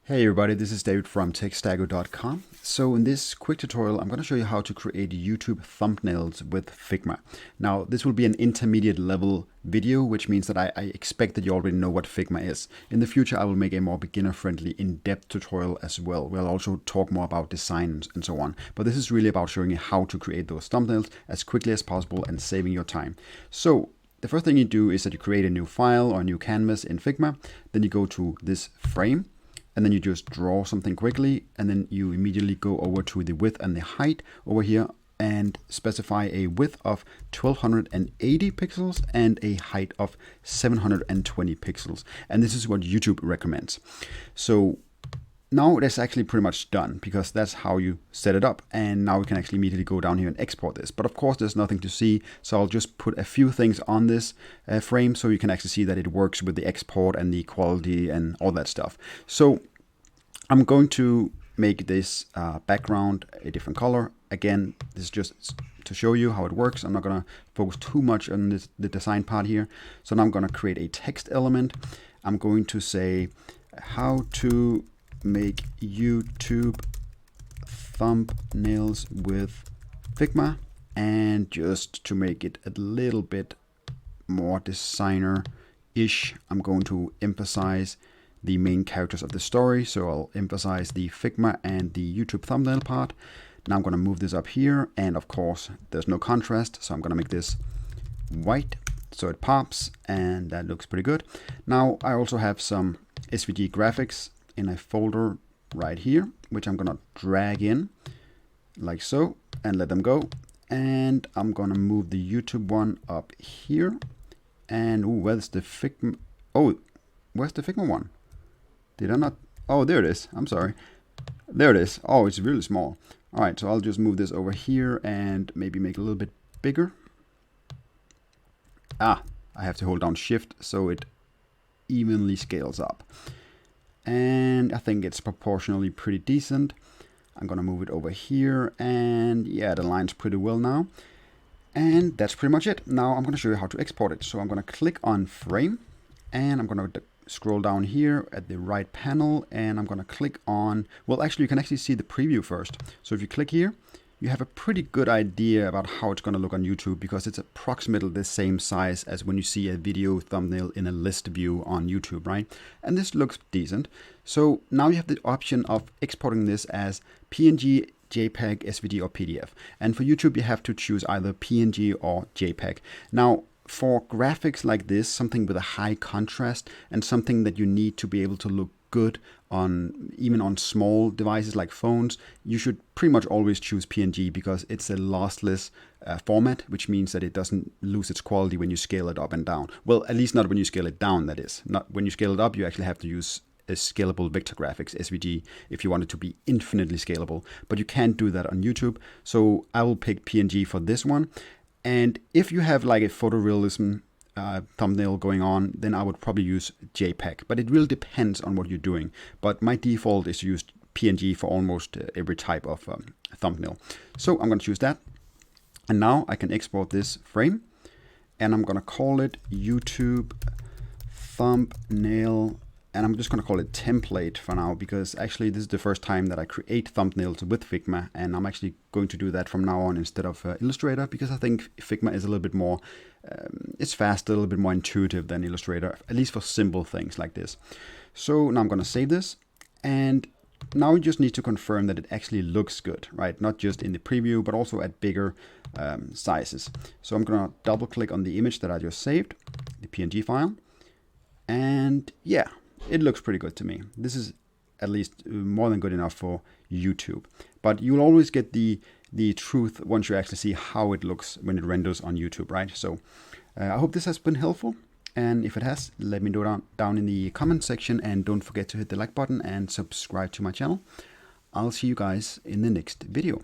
Hey everybody, this is David from techstago.com. So in this quick tutorial, I'm going to show you how to create YouTube thumbnails with Figma. Now, this will be an intermediate level video, which means that I expect that you already know what Figma is. In the future, I will make a more beginner-friendly, in-depth tutorial as well. We'll also talk more about design and so on. But this is really about showing you how to create those thumbnails as quickly as possible and saving your time. So the first thing you do is that you create a new file or a new canvas in Figma. Then you go to this frame. And then you just draw something quickly, and then you immediately go over to the width and the height over here and specify a width of 1280 pixels and a height of 720 pixels. And this is what YouTube recommends. So now that's actually pretty much done because that's how you set it up. And now we can actually immediately go down here and export this. But of course, there's nothing to see. So I'll just put a few things on this frame so you can actually see that it works with the export and the quality and all that stuff. So I'm going to make this background a different color. Again, this is just to show you how it works. I'm not going to focus too much on the design part here. So now I'm going to create a text element. I'm going to say how to make YouTube thumbnails with Figma, and just to make it a little bit more designer-ish, I'm going to emphasize the main characters of the story. So I'll emphasize the Figma and the YouTube thumbnail part. Now I'm going to move this up here, and of course there's no contrast, so I'm going to make this white so it pops, and that looks pretty good. Now I also have some SVG graphics in a folder right here, which I'm gonna drag in like so and let them go. And I'm gonna move the YouTube one up here. And where's the Figma? Oh, where's the Figma one? Did I not? Oh, there it is. I'm sorry. There it is. Oh, it's really small. All right, so I'll just move this over here and maybe make it a little bit bigger. I have to hold down Shift so it evenly scales up. And I think it's proportionally pretty decent. I'm gonna move it over here, and yeah, the line's pretty well now. And that's pretty much it. Now I'm gonna show you how to export it. So I'm gonna click on Frame, and I'm gonna scroll down here at the right panel, and I'm gonna click on, well, actually you can actually see the preview first. So if you click here, you have a pretty good idea about how it's going to look on YouTube, because it's approximately the same size as when you see a video thumbnail in a list view on YouTube, right? And this looks decent. So now you have the option of exporting this as PNG, JPEG, SVG, or PDF. And for YouTube, you have to choose either PNG or JPEG. Now, for graphics like this, something with a high contrast and something that you need to be able to look good on, even on small devices like phones, you should pretty much always choose PNG, because it's a lossless format, which means that it doesn't lose its quality when you scale it up and down. Well, at least not when you scale it down, that is. Not when you scale it up, you actually have to use a scalable vector graphics, SVG, if you want it to be infinitely scalable. But you can't do that on YouTube. So I will pick PNG for this one. And if you have like a photorealism thumbnail going on, then I would probably use JPEG, but it really depends on what you're doing. But my default is to use PNG for almost every type of thumbnail. So I'm going to choose that. And now I can export this frame, and I'm going to call it YouTube thumbnail. And I'm just going to call it template for now, because actually this is the first time that I create thumbnails with Figma, and I'm actually going to do that from now on instead of Illustrator, because I think Figma is a little bit more, it's faster, a little bit more intuitive than Illustrator, at least for simple things like this. So now I'm going to save this, and now we just need to confirm that it actually looks good, right? Not just in the preview, but also at bigger sizes. So I'm going to double click on the image that I just saved, the PNG file, and yeah, it looks pretty good to me. This is at least more than good enough for YouTube. But you'll always get the truth once you actually see how it looks when it renders on YouTube, right? So I hope this has been helpful. And if it has, let me know down in the comment section. And don't forget to hit the like button and subscribe to my channel. I'll see you guys in the next video.